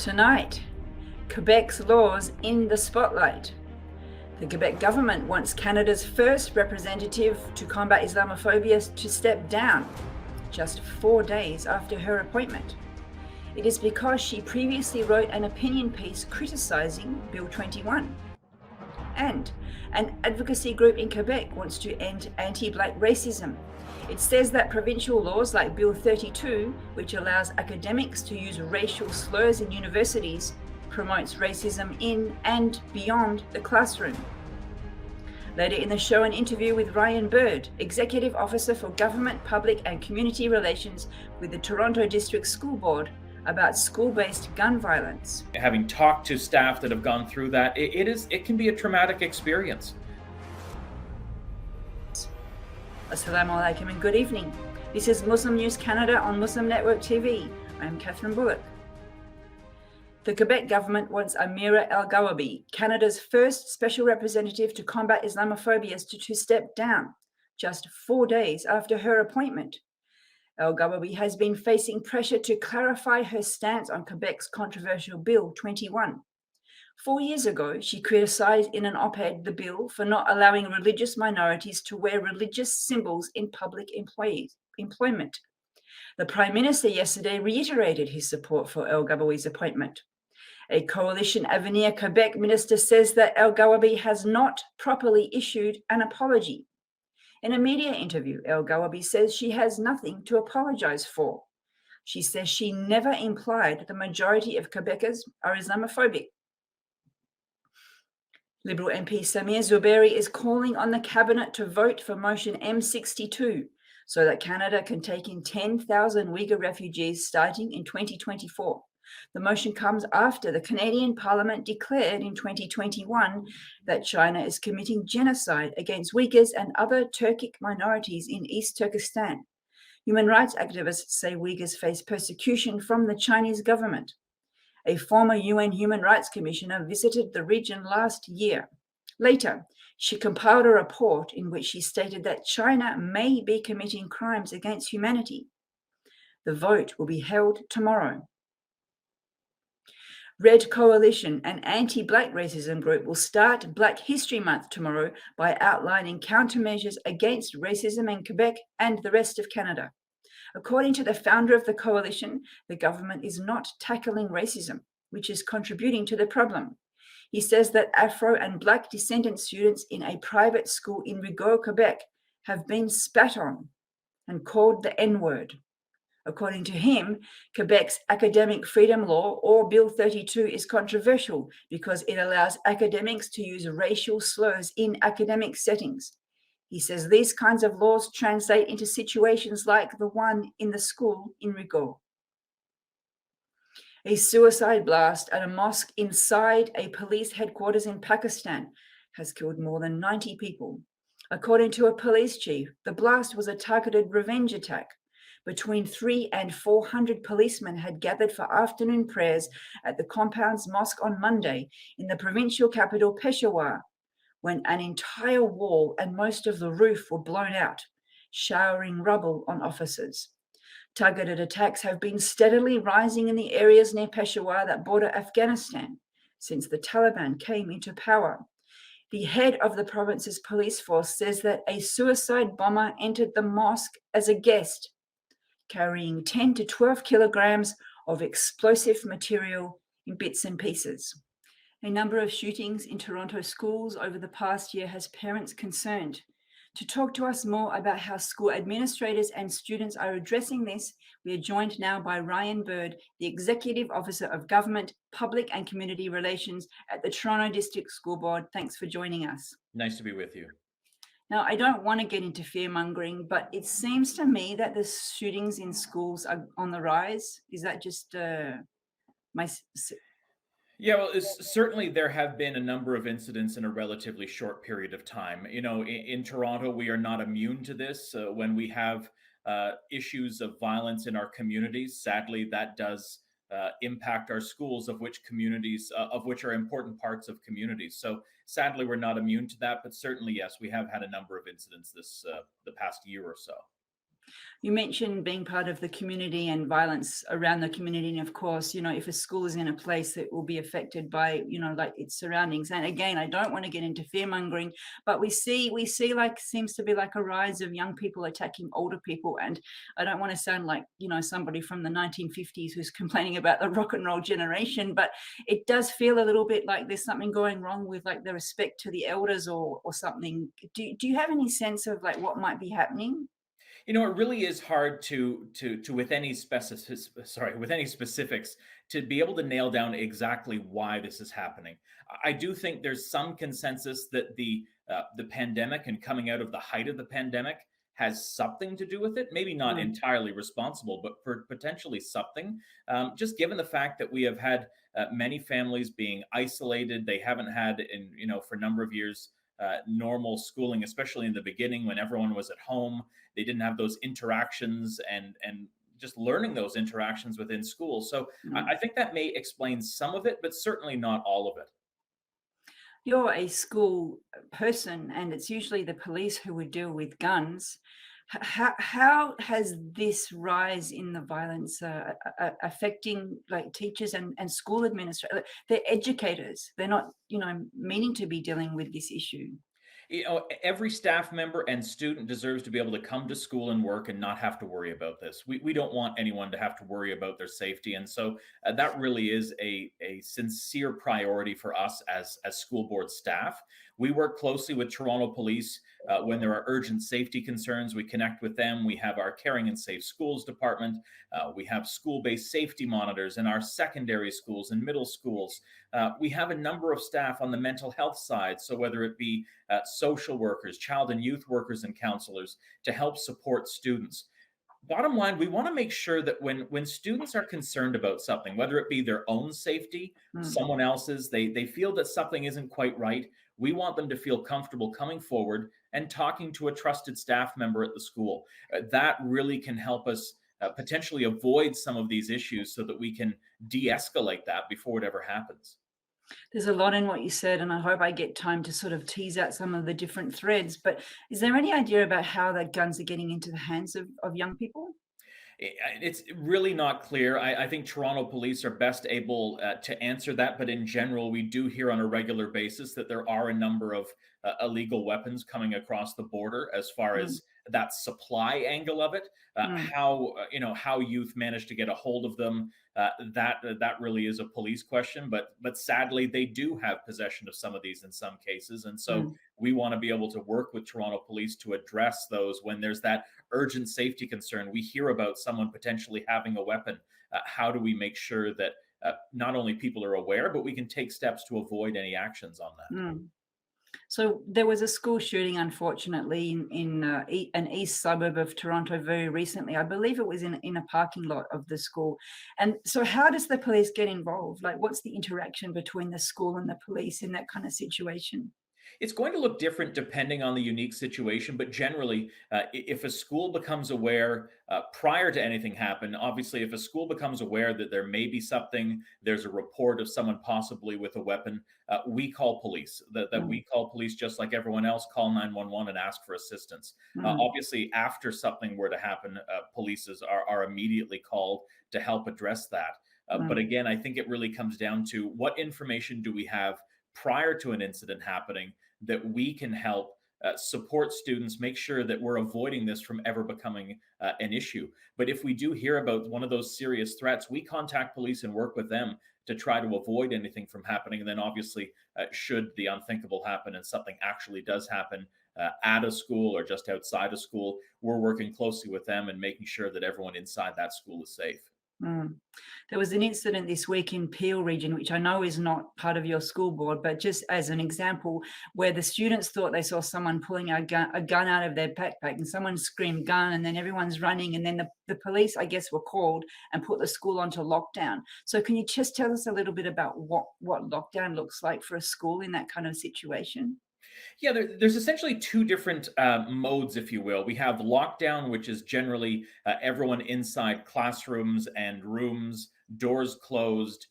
Tonight, Quebec's laws in the spotlight. The Quebec government wants Canada's first representative to combat Islamophobia to step down, just 4 days after her appointment. It is because she previously wrote an opinion piece criticizing Bill 21. And an advocacy group in Quebec wants to end anti-Black racism. It says that provincial laws like Bill 32, which allows academics to use racial slurs in universities, promotes racism in and beyond the classroom. Later in the show, an interview with Ryan Bird, Executive Officer for Government, Public and Community Relations with the Toronto District School Board, about school-based gun violence. Having talked to staff that have gone through that, it can be a traumatic experience. Assalamu alaikum and good evening. This is Muslim News Canada on Muslim Network TV. I'm Catherine Bullock. The Quebec government wants Amira El-Gawabi, Canada's first special representative to combat Islamophobia, to step down, just 4 days after her appointment. El-Gawabi has been facing pressure to clarify her stance on Quebec's controversial Bill 21. 4 years ago, she criticized in an op-ed the bill for not allowing religious minorities to wear religious symbols in public employment. The Prime Minister yesterday reiterated his support for El-Gawabi's appointment. A Coalition Avenir Quebec minister says that El-Gawabi has not properly issued an apology. In a media interview, El-Gawabi says she has nothing to apologize for. She says she never implied the majority of Quebecers are Islamophobic. Liberal MP Saamiyah Zuberi is calling on the cabinet to vote for motion M62 so that Canada can take in 10,000 Uyghur refugees starting in 2024. The motion comes after the Canadian Parliament declared in 2021 that China is committing genocide against Uyghurs and other Turkic minorities in East Turkestan. Human rights activists say Uyghurs face persecution from the Chinese government. A former UN Human Rights Commissioner visited the region last year. Later, she compiled a report in which she stated that China may be committing crimes against humanity. The vote will be held tomorrow. Red Coalition, an anti-Black racism group, will start Black History Month tomorrow by outlining countermeasures against racism in Quebec and the rest of Canada. According to the founder of the coalition, the government is not tackling racism, which is contributing to the problem. He says that Afro and Black descendant students in a private school in Uyghur, Quebec, have been spat on and called the N-word. According to him, Quebec's academic freedom law, or Bill 32, is controversial because it allows academics to use racial slurs in academic settings. He says these kinds of laws translate into situations like the one in the school in Uyghur. A suicide blast at a mosque inside a police headquarters in Pakistan has killed more than 90 people. According to a police chief, the blast was a targeted revenge attack. Between 300 and 400 policemen had gathered for afternoon prayers at the compound's mosque on Monday in the provincial capital Peshawar, when an entire wall and most of the roof were blown out, showering rubble on officers. Targeted attacks have been steadily rising in the areas near Peshawar that border Afghanistan since the Taliban came into power. The head of the province's police force says that a suicide bomber entered the mosque as a guest, carrying 10 to 12 kilograms of explosive material in bits and pieces. A number of shootings in Toronto schools over the past year has parents concerned. To talk to us more about how school administrators and students are addressing this, we are joined now by Ryan Bird, the Executive Officer of Government, Public and Community Relations at the Toronto District School Board. Thanks for joining us. Nice to be with you. Now, I don't want to get into fear-mongering, but it seems to me that the shootings in schools are on the rise. Is that just my... Yeah, well, certainly there have been a number of incidents in a relatively short period of time. You know, in Toronto, we are not immune to this. When we have issues of violence in our communities, sadly, that does impact our schools, of which are important parts of communities. So sadly, we're not immune to that, but certainly, yes, we have had a number of incidents the past year or so. You mentioned being part of the community and violence around the community. And of course, if a school is in a place that will be affected by, like its surroundings. And again, I don't want to get into fear mongering, but we see like seems to be like a rise of young people attacking older people. And I don't want to sound like, somebody from the 1950s who's complaining about the rock and roll generation, but it does feel a little bit like there's something going wrong with like the respect to the elders or something. Do you have any sense of like what might be happening? It really is hard to with any with any specifics to be able to nail down exactly why this is happening. I do think there's some consensus that the pandemic and coming out of the height of the pandemic has something to do with it. Maybe not Mm, entirely responsible, but for potentially something. Just given the fact that we have had many families being isolated, they haven't had for a number of years normal schooling, especially in the beginning when everyone was at home. They didn't have those interactions and just learning those interactions within school. So I mm. think that may explain some of it, but certainly not all of it. You're a school person, and it's usually the police who would deal with guns. How has this rise in the violence affecting like teachers and school administrators? They're educators. They're not, meaning to be dealing with this issue. Every staff member and student deserves to be able to come to school and work and not have to worry about this. We don't want anyone to have to worry about their safety. And so that really is a sincere priority for us as school board staff. We work closely with Toronto Police when there are urgent safety concerns. We connect with them. We have our Caring and Safe Schools department. We have school-based safety monitors in our secondary schools and middle schools. We have a number of staff on the mental health side. So whether it be social workers, child and youth workers, and counselors to help support students. Bottom line, we want to make sure that when students are concerned about something, whether it be their own safety, Mm. someone else's, they feel that something isn't quite right, we want them to feel comfortable coming forward and talking to a trusted staff member at the school. That really can help us potentially avoid some of these issues so that we can de-escalate that before it ever happens. There's a lot in what you said, and I hope I get time to sort of tease out some of the different threads. But is there any idea about how the guns are getting into the hands of young people? It's really not clear. I think Toronto police are best able to answer that. But in general, we do hear on a regular basis that there are a number of illegal weapons coming across the border. As far Mm, as that supply angle of it, mm, how youth manage to get a hold of them, that really is a police question. But sadly, they do have possession of some of these in some cases, and so mm. we want to be able to work with Toronto police to address those when there's that urgent safety concern. We hear about someone potentially having a weapon. How do we make sure that not only people are aware, but we can take steps to avoid any actions on that? Mm. So there was a school shooting, unfortunately, in an east suburb of Toronto very recently. I believe it was in a parking lot of the school. And so, how does the police get involved? Like, what's the interaction between the school and the police in that kind of situation? It's going to look different depending on the unique situation, but generally, if a school becomes aware prior to anything happen, obviously, if a school becomes aware that there may be something, there's a report of someone possibly with a weapon, we call police. That Mm, we call police just like everyone else. Call 911 and ask for assistance. mm, Obviously, after something were to happen, are immediately called to help address that. But mm, again, I think it really comes down to what information do we have prior to an incident happening that we can help support students, make sure that we're avoiding this from ever becoming an issue. But if we do hear about one of those serious threats, we contact police and work with them to try to avoid anything from happening. And then, obviously, should the unthinkable happen and something actually does happen at a school or just outside a school, we're working closely with them and making sure that everyone inside that school is safe. mm. There was an incident this week in Peel region, which I know is not part of your school board, but just as an example, where the students thought they saw someone pulling a gun out of their backpack and someone screamed gun, and then everyone's running. And then the police, I guess, were called and put the school onto lockdown. So can you just tell us a little bit about what lockdown looks like for a school in that kind of situation? Yeah, there's essentially two different modes, if you will. We have lockdown, which is generally everyone inside classrooms and rooms, doors closed,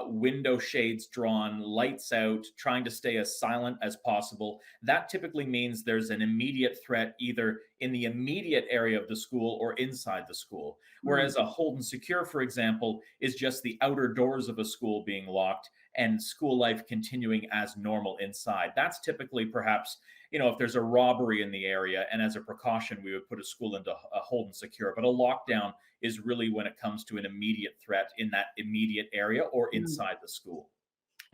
window shades drawn, lights out, trying to stay as silent as possible. That typically means there's an immediate threat either in the immediate area of the school or inside the school. Mm, Whereas a hold and secure, for example, is just the outer doors of a school being locked and school life continuing as normal inside. That's typically perhaps, if there's a robbery in the area, and as a precaution, we would put a school into a hold and secure. But a lockdown is really when it comes to an immediate threat in that immediate area or mm. inside the school.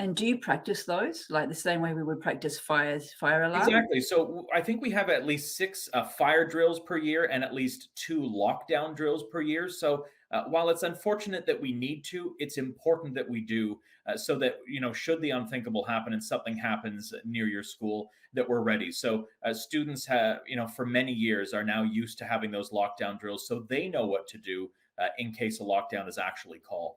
And do you practice those like the same way we would practice fire alarm? Exactly. So I think we have at least six fire drills per year and at least two lockdown drills per year. So while it's unfortunate that we need to, it's important that we do, so that, should the unthinkable happen and something happens near your school, that we're ready. So students have, for many years are now used to having those lockdown drills, so they know what to do in case a lockdown is actually called.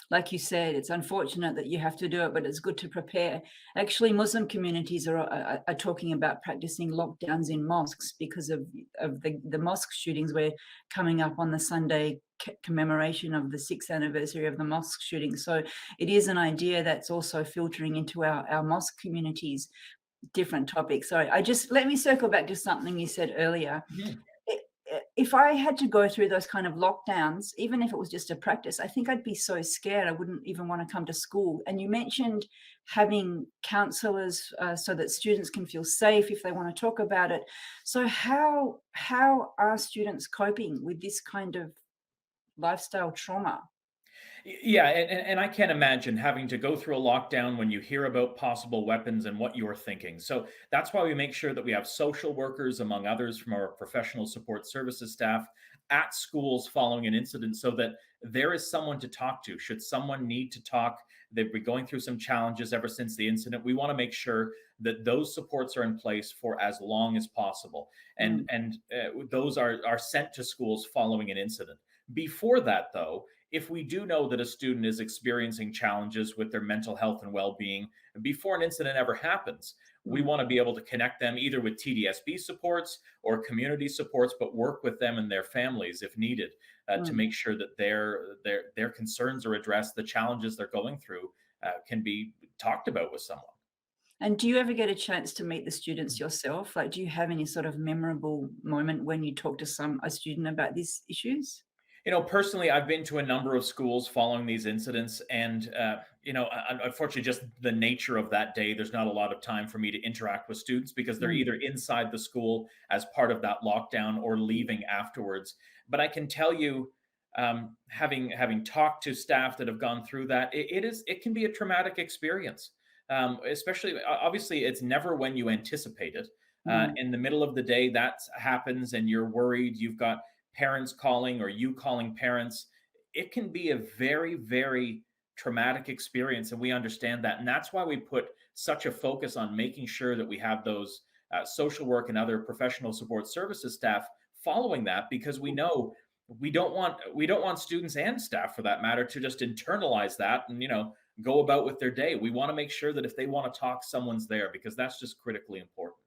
Like you said, it's unfortunate that you have to do it, but it's good to prepare. Actually, Muslim communities are talking about practicing lockdowns in mosques because of the mosque shootings. We're coming up on the Sunday commemoration of the 6th anniversary of the mosque shooting. So it is an idea that's also filtering into our mosque communities, different topics. Sorry, let me circle back to something you said earlier. Mhm. If I had to go through those kind of lockdowns, even if it was just a practice, I think I'd be so scared I wouldn't even want to come to school. And you mentioned having counselors so that students can feel safe if they want to talk about it. So how are students coping with this kind of lifestyle trauma? Yeah, and I can't imagine having to go through a lockdown when you hear about possible weapons and what you're thinking. So that's why we make sure that we have social workers, among others, from our professional support services staff at schools following an incident, so that there is someone to talk to. Should someone need to talk, they've been going through some challenges ever since the incident. We want to make sure that those supports are in place for as long as possible, and Mm, those are sent to schools following an incident. Before that, though, if we do know that a student is experiencing challenges with their mental health and well-being before an incident ever happens, we mm, want to be able to connect them either with TDSB supports or community supports, but work with them and their families if needed, to mm. make sure that their concerns are addressed, the challenges they're going through can be talked about with someone. And do you ever get a chance to meet the students yourself? Like, do you have any sort of memorable moment when you talk to a student about these issues? Personally, I've been to a number of schools following these incidents, and unfortunately, just the nature of that day, there's not a lot of time for me to interact with students because they're Mm, either inside the school as part of that lockdown or leaving afterwards. But I can tell you, having talked to staff that have gone through that, it can be a traumatic experience. Especially, obviously, it's never when you anticipate it. mm. In the middle of the day, that happens, and you're worried. You've got parents calling or you calling parents. It can be a very, very traumatic experience, and we understand that. And that's why we put such a focus on making sure that we have those social work and other professional support services staff following that, because we know we don't want students and staff, for that matter, to just internalize that and go about with their day. We want to make sure that if they want to talk, someone's there, because that's just critically important.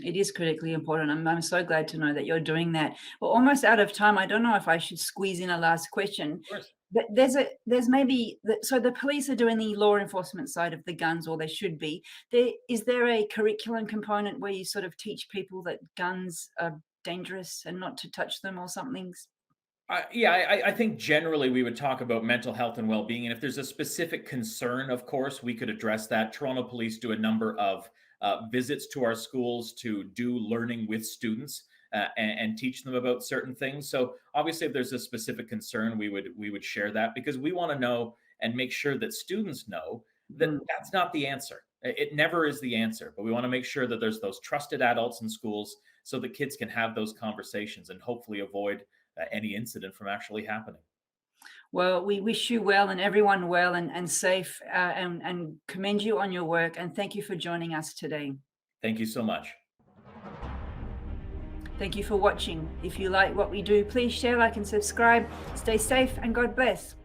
It is critically important. I'm so glad to know that you're doing that. We're almost out of time. I don't know if I should squeeze in a last question. Of course. But there's maybe so the police are doing the law enforcement side of the guns, or they should be. Is there a curriculum component where you sort of teach people that guns are dangerous and not to touch them or something? Yeah, I think generally we would talk about mental health and well-being, and if there's a specific concern, of course, we could address that. Toronto Police do a number of visits to our schools to do learning with students, and teach them about certain things. So obviously, if there's a specific concern, we would share that, because we want to know and make sure that students know that Mm. that's not the answer. It never is the answer, but we want to make sure that there's those trusted adults in schools so that kids can have those conversations and hopefully avoid any incident from actually happening. Well, we wish you well and everyone well and safe, and commend you on your work. And thank you for joining us today. Thank you so much. Thank you for watching. If you like what we do, please share, like, and subscribe. Stay safe and God bless.